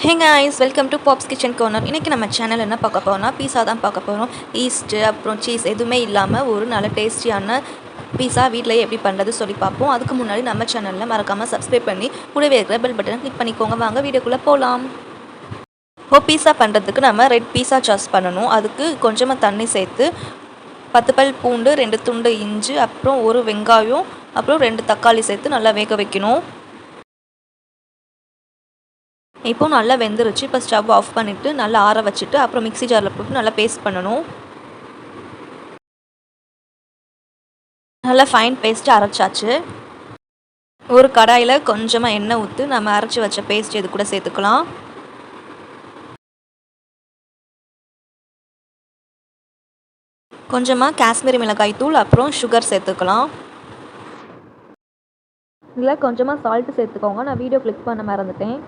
Hey guys, welcome to Pop's Kitchen Corner. இன்னைக்கு நம்ம channel என்ன பார்க்க போறோம்னா பீஸா தான் பார்க்க போறோம். ஈஸ்ட் அப்புறம் சீஸ் எதுவுமே இல்லாமல் ஒரு நல்ல டேஸ்டியான பீஸா வீட்டிலேயே எப்படி பண்ணுறது சொல்லி பார்ப்போம். அதுக்கு முன்னாடி நம்ம சேனலில் மறக்காமல் சப்ஸ்கிரைப் பண்ணி கூடவே இருக்கிற பெல் பட்டனை கிளிக் பண்ணிக்கோங்க. வாங்க வீடியோக்குள்ளே போகலாம். பீஸா பண்ணுறதுக்கு நம்ம ரெட் பீஸா சாஸ் பண்ணணும். அதுக்கு கொஞ்சமாக தண்ணி சேர்த்து 10 பல் பூண்டு, 2 துண்டு இஞ்சி, அப்புறம் ஒரு வெங்காயம், அப்புறம் 2 தக்காளி சேர்த்து நல்லா வேக வைக்கணும். இப்போ நல்லா வெந்துருச்சு. இப்போ ஸ்டவ் ஆஃப் பண்ணிவிட்டு நல்லா ஆற வச்சுட்டு அப்புறம் மிக்ஸி ஜாரில் போட்டு நல்லா பேஸ்ட் பண்ணணும். நல்லா ஃபைன் பேஸ்ட்டு அரைச்சாச்சு. ஒரு கடாயில் கொஞ்சமாக எண்ணெய் ஊற்றி நம்ம அரைச்சி வச்ச பேஸ்ட் இது கூட சேர்த்துக்கலாம். கொஞ்சமாக காஷ்மீரி மிளகாய் தூள் அப்புறம் சுகர் சேர்த்துக்கலாம். இதில் கொஞ்சமாக சால்ட்டு சேர்த்துக்கோங்க. நான் வீடியோ கிளிக் பண்ண மறந்துட்டேன்.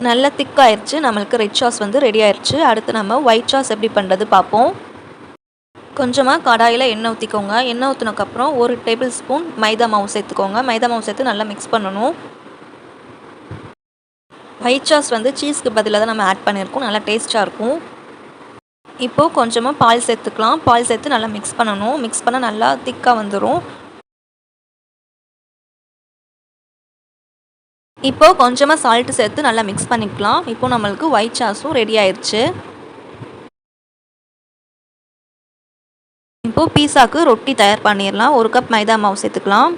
நல்லா திக்காயிருச்சு. நம்மளுக்கு ரெட் சாஸ் ரெடி ஆயிடுச்சு. அடுத்து நம்ம ஒயிட் சாஸ் எப்படி பண்ணுறது பார்ப்போம். கொஞ்சமாக கடாயில் எண்ணெய் ஊற்றிக்கோங்க. எண்ணெய் ஊற்றினதுக்கப்புறம் 1 டேபிள் ஸ்பூன் மைதா மாவு சேர்த்துக்கோங்க. மைதா மாவு சேர்த்து நல்லா மிக்ஸ் பண்ணணும். ஒயிட் சாஸ் சீஸ்க்கு பதிலாக தான் நம்ம ஆட் பண்ணியிருக்கோம். நல்லா டேஸ்ட்டாக இருக்கும். இப்போது கொஞ்சமாக பால் சேர்த்துக்கலாம். பால் சேர்த்து நல்லா மிக்ஸ் பண்ணணும். மிக்ஸ் பண்ணால் நல்லா திக்காக வந்துடும். இப்போது கொஞ்சமாக சால்ட்டு சேர்த்து நல்லா மிக்ஸ் பண்ணிக்கலாம். இப்போது நம்மளுக்கு ஒயிட் சாஸும் ரெடி ஆயிடுச்சு. இப்போது பீஸாவுக்கு ரொட்டி தயார் பண்ணிடலாம். 1 கப் மைதா மாவு சேர்த்துக்கலாம்.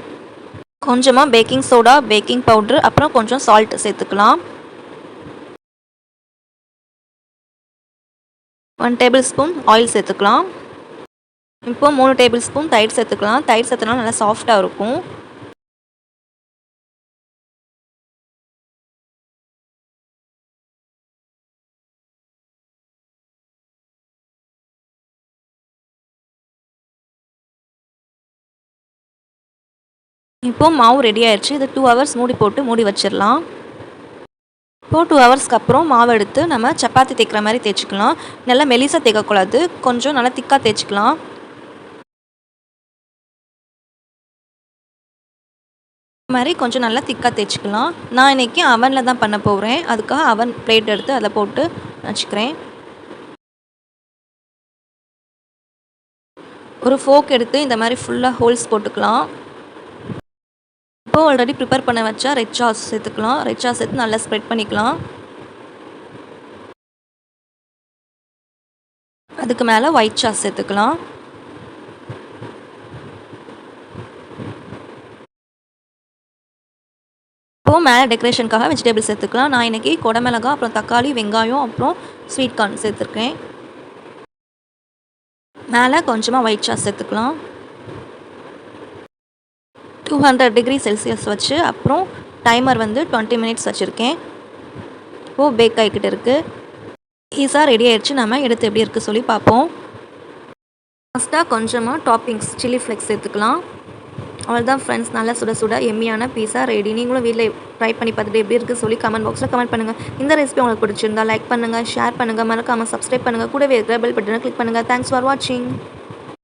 கொஞ்சமாக பேக்கிங் சோடா, பேக்கிங் பவுட்ரு, அப்புறம் கொஞ்சம் சால்ட் சேர்த்துக்கலாம். 1 டேபிள் ஸ்பூன் ஆயில் சேர்த்துக்கலாம். இப்போது 3 டேபிள் ஸ்பூன் தயிர் சேர்த்துக்கலாம். தயிர் சேர்த்துனா நல்லா சாஃப்டாக இருக்கும். இப்போது மாவு ரெடி ஆயிடுச்சு. இது 2 ஹவர்ஸ் மூடி வச்சிடலாம். இப்போது 2 ஹவர்ஸ்க்கு அப்புறம் மாவு எடுத்து நம்ம சப்பாத்தி தேய்க்கிற மாதிரி தேய்ச்சிக்கலாம். நல்லா மெலிசாக தேய்க்கக்கூடாது, கொஞ்சம் நல்லா திக்காக தேய்ச்சிக்கலாம். இந்த மாதிரி கொஞ்சம் நல்லா திக்காக தேய்ச்சிக்கலாம். நான் இன்றைக்கி அவனில் தான் பண்ண போகிறேன். அதுக்காக அவன் பிளேட் எடுத்து அதில் போட்டு வச்சுக்கிறேன். ஒரு ஃபோக் எடுத்து இந்த மாதிரி ஃபுல்லாக ஹோல்ஸ் போட்டுக்கலாம். இப்போது ஆல்ரெடி ப்ரிப்பேர் பண்ண வச்சா ரெட் சாஸ் சேர்த்துக்கலாம். ரெட் சாஸ் சேர்த்து நல்லா ஸ்ப்ரெட் பண்ணிக்கலாம். அதுக்கு மேலே ஒயிட் சாஸ் சேர்த்துக்கலாம். இப்போது மேலே டெக்கரேஷனுக்காக வெஜிடபிள்ஸ் சேர்த்துக்கலாம். நான் இன்றைக்கி குடமிளகா, அப்புறம் தக்காளி, வெங்காயம், அப்புறம் ஸ்வீட் கார்ன் சேர்த்துருக்கேன். மேலே கொஞ்சமாக ஒயிட் சாஸ் சேர்த்துக்கலாம். 200 டிகிரி செல்சியஸ் வச்சு அப்புறம் டைமர் 20 மினிட்ஸ் வச்சுருக்கேன். இப்போது பேக் ஆகிக்கிட்டு இருக்குது. பீஸா ரெடி ஆகிடுச்சு. நம்ம எடுத்து எப்படி இருக்குது சொல்லி பார்ப்போம். ஃபஸ்ட்டாக கொஞ்சமாக டாப்பிங்ஸ் சில்லி ஃப்ளெக்ஸ் சேர்த்துக்கலாம். அவ்வளோதான் ஃப்ரெண்ட்ஸ், நல்லா சுட சுட எம்மியான பீஸா ரெடி. நீங்களும் வீட்டில் ட்ரை பண்ணி பார்த்துட்டு எப்படி இருக்குது சொல்லி கமெண்ட் பாக்ஸில் கமெண்ட் பண்ணுங்கள். இந்த ரெசிபி உங்களுக்கு பிடிச்சிருந்தா லைக் பண்ணுங்கள், ஷேர் பண்ணுங்கள், மறக்காமல் சப்ஸ்கிரைப் பண்ணுங்கள், கூடவே இருக்கிற பெல் பட்டனை கிளிக் பண்ணுங்கள். தேங்க்ஸ் ஃபார் வாட்சிங்.